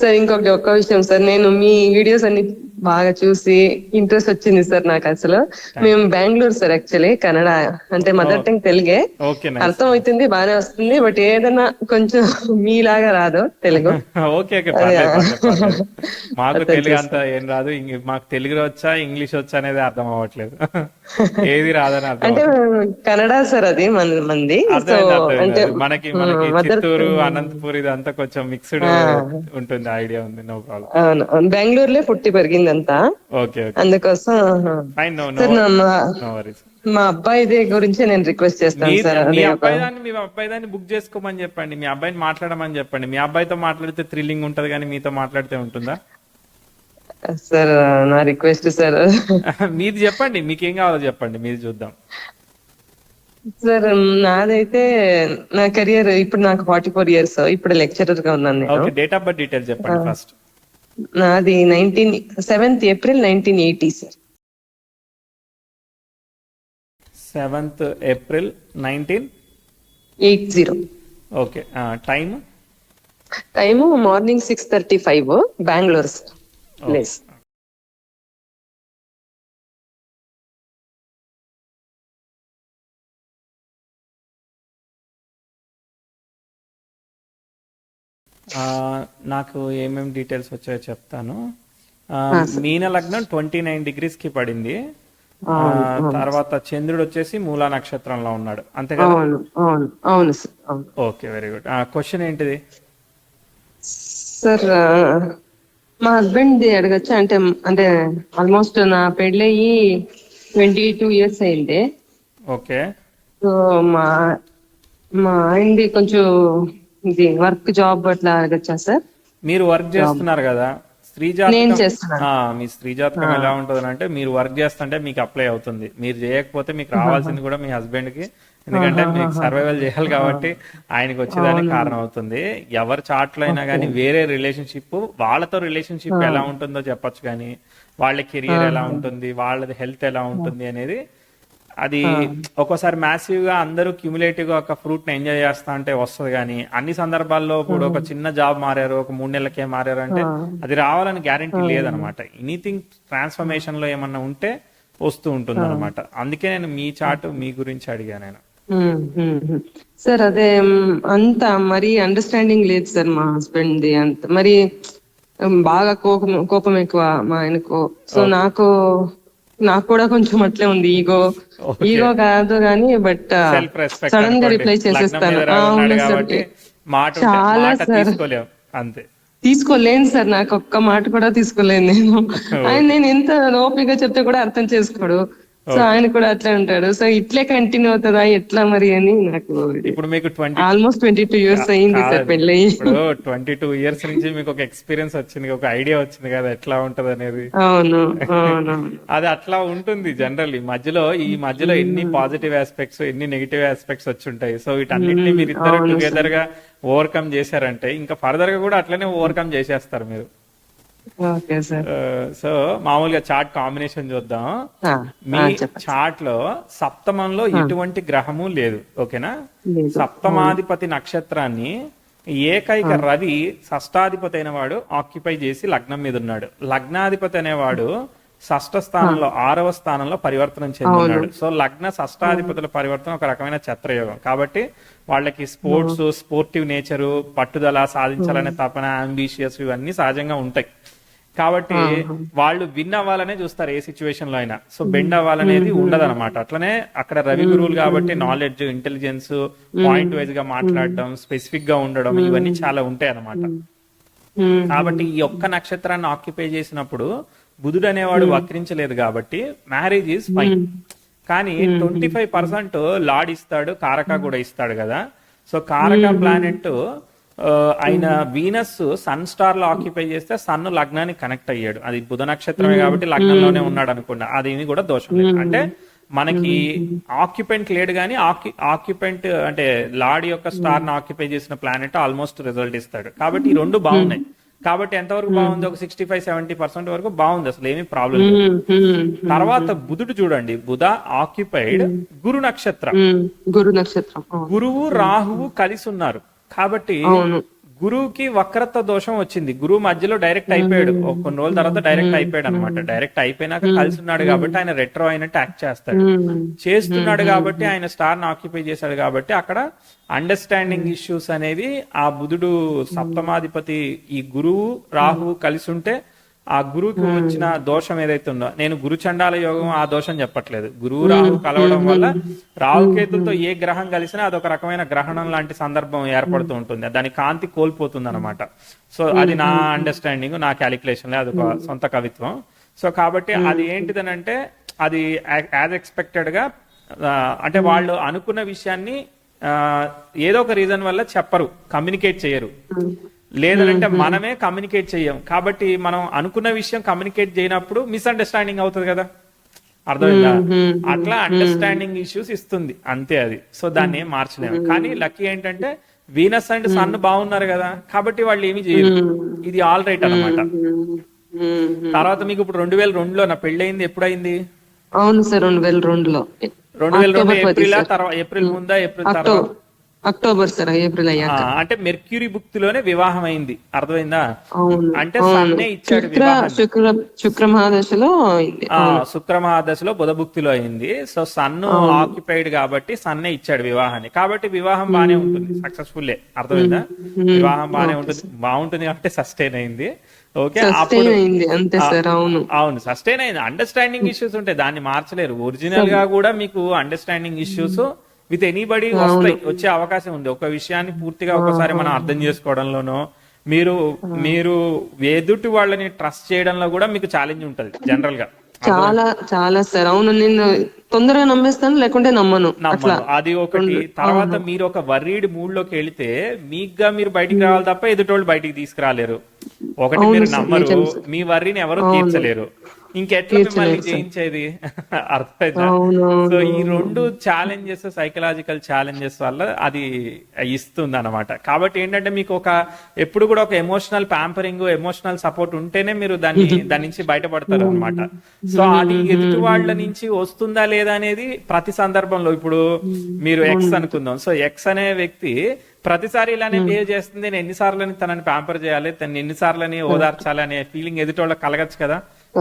Sir ఇంకొకటి ఒక్క విషయం సార్, నేను మీ వీడియోస్ అన్ని బాగా చూసి ఇంట్రెస్ట్ వచ్చింది సార్ నాకు అసలు. థ్యాంక్ మేము బెంగళూరు సార్, యాక్చువల్లీ కన్నడ అంటే ఓ మదర్ టంగ్ తెలుగే. Okay, nice. అర్థం అవుతుంది, బాగానే వస్తుంది, బట్ ఏదైనా కొంచెం మీలాగా రాదు తెలుగు. ఓకే ఓకే, అదే పర్లేదు పర్లేదు పర్లేదు. మాకు అర్థం తెలుగు అంత చేసుకో. ఏం రాదు. మాకు తెలుగు వచ్చా ఇంగ్లీష్ వచ్చా అనేది అర్థం అవ్వట్లేదు. ఏది రాదని అర్థం అంటే అవుతుంది. కన్నడ సార్, అది మంది. సో అర్థమైంది అర్థమైంది. అంటే అది మనకి మనకి మదర్, చిత్తూరు అనంతపూర్ ఇదంతా కొంచెం మిక్స్డ్ ఉంటుంది. ఐడియా ఉంది, నో ప్రాబ్లం. అవును అవును, బెంగళూరులో పుట్టి పెరిగిందంతా. ఓకే ఓకే, అందుకోసం fine. No no sir no worries. మా అబ్బాయిది గురించి నేను రిక్వెస్ట్ చేస్తాను సార్. మీ అది ఒక అబ్బాయి దాన్ని బుక్ చేసుకోమని చెప్పండి. మీ అబ్బాయిని మాట్లాడమని చెప్పండి. మీ అబ్బాయితో మాట్లాడితే థ్రిల్లింగ్ ఉంటది, కానీ మీతో మాట్లాడితే ఉంటుందా? సార్ నా రిక్వెస్ట్ సార్. మీది చెప్పండి, మీకేం కావాలో చెప్పండి, మీది చూద్దాం. సార్ నాదైతే నా కెరియర్ ఇప్పుడు నాకు 44 years, ఇప్పుడు లెక్చరర్ గా ఉన్నాను నేను. Okay, date of birth details చెప్పండి ఫస్ట్. నాది 7th April 1980 sir. 7th April 80. Okay, time? Time morning 6:35, Bengaluru sir place. నాకు ఏమేమి డీటెయిల్స్ వచ్చాయో చెప్తాను. మీన లగ్నం 29 degrees కి పడింది. తర్వాత చంద్రుడు వచ్చేసి మూలా నక్షత్రంలో ఉన్నాడు, అంతే కదా? అవును అవును అవును సార్, అవును. Okay, very good. క్వశ్చన్ ఏంటిది? సార్ మా హస్బెండ్ అడగచ్చా? అంటే అంటే ఆల్మోస్ట్ నా పెళ్ళయి 22 years అయింది. ఓకే, సో మా మా ఆయనది కొంచెం ఇది వర్క్ జాబ్ అట్లా అడగచ్చా సార్? మీరు వర్క్ చేస్తున్నారు కదా, స్త్రీ నేను జాతకం. చేస్తున్నాను. మీ స్త్రీ జాతకం ఎలా ఉంటుంది అంటే, మీరు వర్క్ చేస్తుంటే మీకు అప్లై అవుతుంది, మీరు చేయకపోతే మీకు రావాల్సింది కూడా మీ హస్బెండ్ కి. ఎందుకంటే మీకు సర్వైవల్ చేయాలి కాబట్టి ఆయనకి వచ్చేదానికి కారణం అవుతుంది. ఎవరి చార్ట్ లో అయినా కానీ వేరే రిలేషన్షిప్, వాళ్ళతో రిలేషన్షిప్ ఎలా ఉంటుందో చెప్పొచ్చు, కానీ వాళ్ళ కెరియర్ ఎలా ఉంటుంది, వాళ్ళది హెల్త్ ఎలా ఉంటుంది అనేది, అది ఒక్కోసారి మ్యాసివ్ గా అందరూ క్యూములేటివ్ గా ఒక ఫ్రూట్ ని ఎంజాయ్ చేస్తా అంటే వస్తుంది. కానీ అన్ని సందర్భాల్లో ఇప్పుడు ఒక చిన్న జాబ్ మారారు, ఒక 3 నెలలకే మారారు అంటే అది రావాలని గ్యారంటీ లేదనమాట. ఎనీథింగ్ ట్రాన్స్ఫర్మేషన్ లో ఏమన్నా ఉంటే వస్తూ ఉంటుంది అనమాట. అందుకే నేను మీ చార్ట్ మీ గురించి అడిగాను నేను. సార్ అదే అంత మరి అండర్స్టాండింగ్ లేదు సార్ మా హస్బెండ్ ది. అంత మరి బాగా కోపం ఎక్కువ మా ఆయనకు. సో నాకు కూడా కొంచెం అట్లే ఉంది, ఈగో కాదు కానీ, బట్ సెల్ఫ్ రెస్పెక్ట్ సడన్ గా అనుకోండి. రిప్లై లగ్నం చేసేస్తాను. మీద రవి ఉన్నాడు అవును సార్, కాబట్టి మాట చాలా మాట సార్ తీసుకోలేం, అంతే. తీసుకోలేను సార్, నాకు ఒక్క మాట కూడా తీసుకోలేను నేను. ఆయన ఓకే నేను ఎంత ఓపికగా చెప్తే కూడా అర్థం చేసుకోడు. So okay. ఆయన కూడా అట్లే ఉంటాడు. సో ఇట్లే కంటిన్యూ అవుతుందా ఎట్లా మరి అని నాకు. ఇప్పుడు మీకు 20 ఆల్మోస్ట్ 22 years అయింది సార్ కాదండి, పెళ్ళయి. ఇప్పుడు 22 years నుంచి మీకు ఒక ఎక్స్పీరియన్స్ వచ్చింది, ఒక ఐడియా వచ్చింది కదా ఎట్లా ఉంటది అనేది. అవును అవును. అది అట్లా ఉంటుంది జనరల్లీ. ఈ మధ్యలో ఎన్ని పాజిటివ్ ఆస్పెక్ట్స్, ఎన్ని నెగిటివ్ ఆస్పెక్ట్స్ వచ్చి ఉంటాయి. సో వీటన్నిటిని మీరు ఇద్దరు అవును టుగెదర్ గా ఓవర్కమ్ చేశారంటే ఇంకా ఫర్దర్ గా కూడా అట్లనే ఓవర్కమ్ చేసేస్తారు మీరు. Okay sir. సో మామూలుగా చార్ట్ కాంబినేషన్ చూద్దాం. మీ చెప్పండి. చార్ట్ లో సప్తమంలో ఎటువంటి గ్రహము లేదు, ఓకేనా? లేదు. సప్తమాధిపతి నక్షత్రాన్ని ఏకైక రవి షష్టాధిపతి అయిన వాడు ఆక్యుపై చేసి లగ్నం మీద ఉన్నాడు. లగ్నాధిపతి అనేవాడు షష్ఠ స్థానంలో 6వ స్థానంలో పరివర్తనం చెందున్నాడు. సో లగ్న షష్టాధిపతుల పరివర్తన ఒక రకమైన ఛత్రయోగం కాబట్టి వాళ్ళకి స్పోర్ట్స్, స్పోర్టివ్ నేచరు, పట్టుదల, సాధించాలనే తపన, అంబిషియస్ ఇవన్నీ సహజంగా ఉంటాయి. కాబట్టి వాళ్ళు విన్ అవ్వాలనే చూస్తారు ఏ సిచ్యువేషన్ లో అయినా. సో బెండ్ అవ్వాలనేది ఉండదు అనమాట. అట్లనే అక్కడ రవి గురువులు కాబట్టి నాలెడ్జ్, ఇంటెలిజెన్స్, పాయింట్ వైజ్ గా మాట్లాడడం, స్పెసిఫిక్ గా ఉండడం, ఇవన్నీ చాలా ఉంటాయి అనమాట. కాబట్టి ఈ ఒక్క నక్షత్రాన్ని ఆక్యుపై చేసినప్పుడు బుధుడు అనేవాడు వక్రించలేదు కాబట్టి మ్యారేజ్ ఈజ్ ఫైన్. కానీ 25% లార్డ్ ఇస్తాడు, కారక కూడా ఇస్తాడు కదా. సో కారక ప్లానెట్ ఆయన వీనస్ సన్ స్టార్ లో ఆక్యుపై చేస్తే సన్ లగ్నానికి కనెక్ట్ అయ్యాడు. అది బుధ నక్షత్రమే కాబట్టి లగ్నంలోనే ఉన్నాడు అనుకున్నా, అది కూడా దోషం లేదు. అంటే మనకి ఆక్యుపెంట్ లేడు కానీ ఆక్యుపెంట్ అంటే లార్డ్ యొక్క స్టార్ ను ఆక్యుపై చేసిన ప్లానెట్ ఆల్మోస్ట్ రిజల్ట్ ఇస్తాడు. కాబట్టి ఈ రెండు బాగున్నాయి. కాబట్టి ఎంతవరకు బాగుంది? ఒక 65-70% వరకు బాగుంది, అసలు ఏమీ ప్రాబ్లం లేదు. తర్వాత బుధుడు చూడండి, బుధ ఆక్యుపైడ్ గురు నక్షత్రం. గురు నక్షత్రం. గురువు రాహువు కలిసి ఉన్నారు కాబట్టి గురువుకి వక్రత్వ దోషం వచ్చింది. గురువు మధ్యలో డైరెక్ట్ అయిపోయాడు, కొన్ని రోజుల తర్వాత డైరెక్ట్ అయిపోయాడు అనమాట. డైరెక్ట్ అయిపోయినాక కలిసి ఉన్నాడు కాబట్టి ఆయన రెట్రో అయినట్టు యాక్ట్ చేస్తాడు. చేస్తున్నాడు కాబట్టి ఆయన స్టార్ ని ఆక్యుపై చేశాడు కాబట్టి అక్కడ అండర్స్టాండింగ్ ఇష్యూస్ అనేవి, ఆ బుధుడు సప్తమాధిపతి ఈ గురువు రాహువు కలిసి ఉంటే ఆ గురువుకి వచ్చిన దోషం ఏదైతే ఉందో, నేను గురు చండాల యోగం ఆ దోషం చెప్పట్లేదు, గురువు రాహు కలవడం వల్ల రాహుకేతులతో ఏ గ్రహం కలిసినా అదొక రకమైన గ్రహణం లాంటి సందర్భం ఏర్పడుతూ ఉంటుంది, దాని కాంతి కోల్పోతుంది అనమాట. సో అది నా అండర్స్టాండింగ్, నా క్యాలిక్యులేషన్, అదొక సొంత కవిత్వం. సో కాబట్టి అది ఏంటిదనంటే అది యాజ్ ఎక్స్పెక్టెడ్ గా అంటే వాళ్ళు అనుకున్న విషయాన్ని ఏదో ఒక రీజన్ వల్ల చెప్పరు, కమ్యూనికేట్ చేయరు. లేదంటే మనమే కమ్యూనికేట్ చెయ్యం కాబట్టి మనం అనుకున్న విషయం కమ్యూనికేట్ చేయనప్పుడు మిస్అండర్స్టాండింగ్ అవుతుంది కదా, అర్థమైందా? అట్లా అండర్స్టాండింగ్ ఇష్యూస్ ఇస్తుంది అంతే అది. సో దాన్ని ఏం మార్చలేము. కానీ లక్కీ ఏంటంటే వీనస్ అండ్ సన్ బాగున్నారు కదా కాబట్టి వాళ్ళు ఏమి చేయరు, ఇది ఆల్ రైట్ అనమాట. తర్వాత మీకు ఇప్పుడు 2002లో నా పెళ్ళయింది, ఎప్పుడైంది? అవును సార్, 2002లో. 2002 ఏప్రిల్ తర్వాత, ఏప్రిల్ ముందా ఏప్రిల్ తర్వాత? అక్టోబర్ సార్, ఏప్రిల్ అయ్యాక. అంటే మెర్క్యూరీ భుక్తిలోనే వివాహం అయింది, అర్థమైందా? అవును, అంటే సన్నే ఇచ్చాడు వివాహం. శుక్ర మహాదశలో అయింది. శుక్ర మహాదశలో బుధ భుక్తిలో అయింది. సో సన్ను ఆక్యుపైడ్ కాబట్టి సన్నే ఇచ్చాడు వివాహాన్ని, కాబట్టి వివాహం బానే ఉంటుంది, సక్సెస్ఫుల్, అర్థమైందా? వివాహం బానే ఉంటుంది, బాగుంటుంది కాబట్టి సస్టైన్ అయింది. ఓకే, అప్పుడు అంతే సార్. అవును సస్టైన్ అయింది. అండర్స్టాండింగ్ ఇష్యూస్ ఉంటాయి, దాన్ని మార్చలేరు. ఒరిజినల్ గా కూడా మీకు అండర్స్టాండింగ్ ఇష్యూస్ విత్ ఎనీబడి వచ్చే అవకాశం ఉంది. ఒక విషయాన్ని పూర్తిగా ఒకసారి మనం అర్థం చేసుకోవడంలోనో, మీరు ఎదుటి వాళ్ళని ట్రస్ట్ చేయడంలో కూడా మీకు ఛాలెంజ్ ఉంటది జనరల్ గా. చాలా సార్. అవును, నేను తొందరగా నమ్మేస్తాను, లేకుంటే నమ్మను. అది ఒకటి. తర్వాత మీరు ఒక వర్రీడ్ మూడ్ లోకి వెళితే మీకుగా మీరు బయటికి రావాలి తప్ప ఎదుటోళ్ళు బయటికి తీసుకురాలేరు. ఒకటి మీరు నమ్మరు, మీ వర్రీని ఎవరు తీర్చలేరు, ఇంకెట్లా మిమ్మల్ని జయించేది, అర్థమైందా? సో ఈ రెండు ఛాలెంజెస్, సైకలాజికల్ ఛాలెంజెస్ వల్ల అది ఇస్తుంది అనమాట. కాబట్టి ఏంటంటే మీకు ఎప్పుడు కూడా ఒక ఎమోషనల్ ప్యాంపరింగ్, ఎమోషనల్ సపోర్ట్ ఉంటేనే మీరు దాని నుంచి బయటపడతారు అనమాట. సో అది ఎదుటి వాళ్ళ నుంచి వస్తుందా లేదా అనేది ప్రతి సందర్భంలో, ఇప్పుడు మీరు ఎక్స్ అనుకుందాం. సో ఎక్స్ అనే వ్యక్తి ప్రతిసారి ఇలానే బిహేవ్ చేస్తుంది, నేను ఎన్నిసార్లని తనని ప్యాంపర్ చేయాలి, తను ఎన్నిసార్లని ఓదార్చాలి అనే ఫీలింగ్ ఎదుటి వాళ్ళకి కలగచ్చు కదా.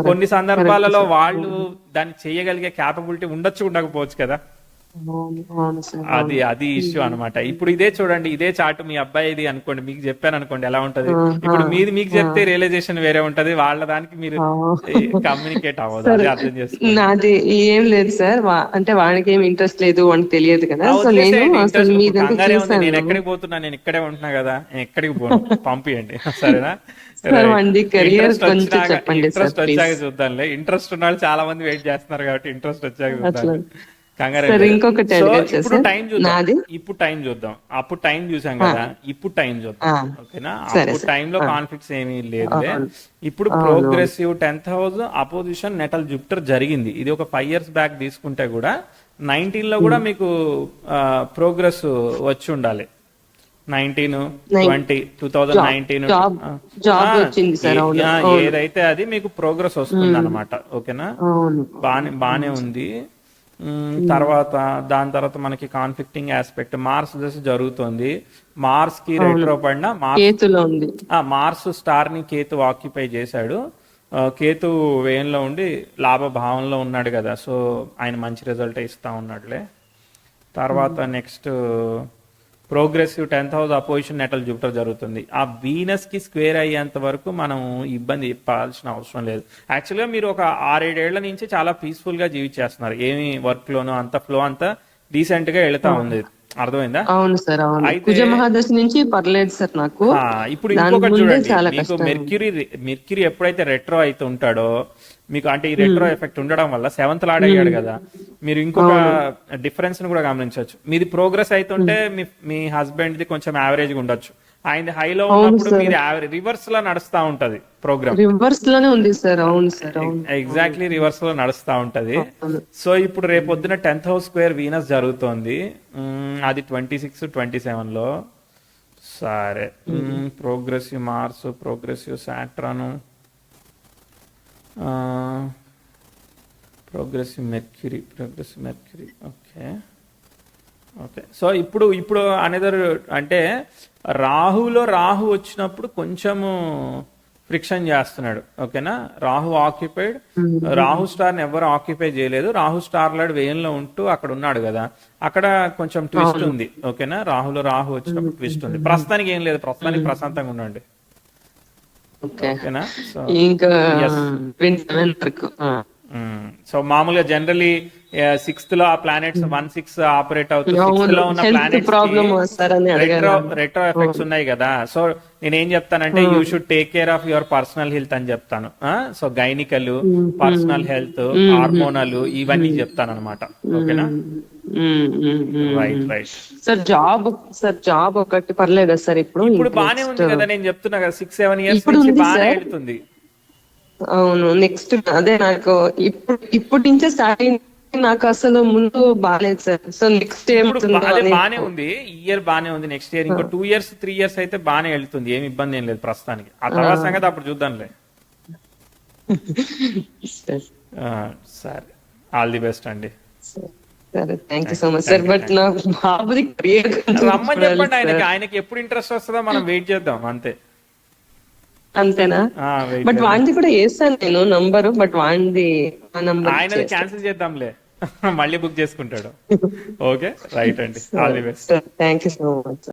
కొన్ని సందర్భాలలో వాళ్ళు దాన్ని చేయగలిగే క్యాపబిలిటీ ఉండొచ్చు, ఉండకపోవచ్చు కదా. అది ఇష్యూ అనమాట. ఇప్పుడు ఇదే చూడండి, ఇదే చాటు మీ అబ్బాయిది అనుకోండి, మీకు చెప్పాను అనుకోండి, ఎలా ఉంటది. ఇప్పుడు మీది మీకు చెప్తే రియలైజేషన్ వేరే ఉంటది, వాళ్ళ దానికి మీరు కమ్యూనికేట్ అవ్వదు, అది అర్థం చేసుకోండి. నాది ఏం లేదు సార్, అంటే వాడికి ఏం ఇంట్రెస్ట్ లేదు, వాడికి తెలియదు కదా. కంగారే ఉంది, నేను ఎక్కడికి పోతున్నా, నేను ఇక్కడే ఉంటున్నా కదా, నేను ఎక్కడికి పోను, పంపియండి సరేనా. ఇంట్రెస్ట్ వచ్చాక చూద్దాంలే. ఇంట్రెస్ట్ ఉన్న వాళ్ళు చాలా మంది వెయిట్ చేస్తున్నారు కాబట్టి ఇంట్రెస్ట్ వచ్చాక చూద్దాం. ఇప్పుడు టైం చూద్దాం. అప్పుడు టైం చూసాం కదా, ఇప్పుడు టైం చూద్దాం. ఓకేనా, అప్పుడు టైంలో కాన్ఫ్లిక్ట్స్ ఏమీ లేదు. ఇప్పుడు progressive 10th house opposition natal Jupiter జరిగింది. ఇది ఒక 5 years బ్యాక్ తీసుకుంటే కూడా 19 లో కూడా మీకు ప్రోగ్రెస్ వచ్చి ఉండాలి. 19, 20, 2019 ఏదైతే అది మీకు ప్రోగ్రెస్ వస్తుంది అనమాట. ఓకేనా, బానే ఉంది. తర్వాత దాని తర్వాత మనకి కాన్ఫ్లిక్టింగ్ ఆస్పెక్ట్ మార్స్ దశ జరుగుతుంది. మార్స్ కి రెట్రో పడిన మార్స్ స్టార్ ని కేతు ఆక్యుపై చేశాడు. కేతు వేయంలో ఉండి లాభ భావంలో ఉన్నాడు కదా, సో ఆయన మంచి రిజల్ట్ ఇస్తా ఉన్నాడులే. తర్వాత next progressive 10th house opposition natal Jupiter జరుగుతుంది. ఆ వీనస్ కి స్క్వేర్ అయ్యేంత వరకు మనం ఇబ్బంది పడాల్సిన అవసరం లేదు. యాక్చువల్గా మీరు ఒక 6-7 ఏళ్ల నుంచి చాలా పీస్ఫుల్ గా జీవించేస్తున్నారు, ఏమి వర్క్ లోను అంత ఫ్లో అంతా డీసెంట్ గా వెళ్తా ఉంది, అర్థమైందా? అవును సార్, కుజ మహాదశ నుంచి పర్లేదు సార్ నాకు. ఇప్పుడు ఇంకొకటి చూడండి, మీకు మెర్క్యూరీ ఎప్పుడైతే రెట్రో అయితే ఉంటాడో మీకు, అంటే ఈ రెట్రో ఎఫెక్ట్ ఉండడం వల్ల 7th లార్డ్ అయ్యాడు కదా, మీరు ఇంకొక డిఫరెన్స్ ని కూడా గమనించవచ్చు. మీది ప్రోగ్రెస్ అవుతుంటే మీ హస్బెండ్ ది కొంచెం యావరేజ్ గా ఉండొచ్చు, ఆయన హైలో ఉన్నప్పుడు మీది రివర్స్ లో నడుస్తా ఉంటది ప్రోగ్రామ్. రివర్స్ లోనే ఉంది సార్. అవును సార్, ఎగ్జాక్ట్లీ రివర్స్ లో నడుస్తా ఉంటది. సో ఇప్పుడు రేపొద్దున 10th హౌస్ స్క్వేర్ వీనస్ జరుగుతోంది, అది 26, 27 లో. సరే, progressive Mars, progressive Saturn, progressive Mercury. Okay, okay. So ఇప్పుడు ఇప్పుడు అనేదర్ అంటే రాహులో రాహు వచ్చినప్పుడు కొంచెము ఫ్రిక్షన్ చేస్తున్నాడు. ఓకేనా, రాహు ఆక్యుపైడ్, రాహు స్టార్ ని ఎవరు ఆక్యుపై చేయలేదు. రాహు స్టార్ లాడ్ వ్యయంలో ఉంటూ అక్కడ ఉన్నాడు కదా, అక్కడ కొంచెం ట్విస్ట్ ఉంది. ఓకేనా, రాహులో రాహు వచ్చినప్పుడు ట్విస్ట్ ఉంది. ప్రస్తుతానికి ఏం లేదు, ప్రస్తుతానికి ప్రశాంతంగా ఉండండి. ఓకే. ఓకేనా. సో ఇంకా Yes. 27 వరకు. సో మామూలుగా జనరలీ సిక్స్త్ లో ఆ ప్లానెట్స్ 1-6 ఆపరేట్ అవుతూ సిక్స్త్ లో ఉన్న హెల్త్ ప్లానెట్స్ ప్రాబ్లమ్ వస్తారని అడగాను. రెట్రో ఎఫెక్ట్స్ ఉన్నాయి కదా. సో నేనేం చెప్తానంటే you should take care of your personal health అని చెప్తాను. సో గైనికల్, పర్సనల్ హెల్త్, హార్మోనల్ ఇవన్నీ చెప్తాను అనమాట. ఓకేనా. రైట్. సార్ జాబ్ ఒకటి పర్లేదా సార్? ఇప్పుడు ఇప్పుడు బానే ఉంది కదా, నేను చెప్తున్నా కదా 6-7 ఇయర్స్ ఇప్పుడు నుంచి ఉంది బానే సార్. వెళ్తుంది. అవును, నెక్స్ట్ అదే నాకు ఇప్పటి నుంచే స్టార్ట్ అయింది. నాకు అసలు ముందు బాగాలేదు సార్. సో నెక్స్ట్ ఇప్పుడు ఏమవుతుందో అదే అని. బానే ఉంది, ఈ ఇయర్ బానే ఉంది. నెక్స్ట్ ఇయర్ ఇంకో 2 ఇయర్స్ 3 ఇయర్స్ అయితే బానే వెళ్తుంది, ఏమి ఇబ్బంది ఏం లేదు ప్రస్తుతానికి. ఆ తర్వాత సంగతి అప్పుడు చూద్దాంలే. సరే, ఆల్ ది బెస్ట్ అండి. సరే, thank you so much sir. But నా బాబుది career రమ్మని చెప్పండి ఆయనకి ఎప్పుడు ఇంట్రెస్ట్ వస్తుందో మనం వెయిట్ చేద్దాం అంతే. అంతేనా? wait బట్ చేద్దాం. వాడిది కూడా వేస్తాను నేను నంబరు, బట్ వాడిది ఆ నంబర్ ఆయనది క్యాన్సిల్ చేద్దాంలే, మళ్ళీ బుక్ చేసుకుంటాడు. ఓకే, రైట్ అండి, all the best. Thank you so much.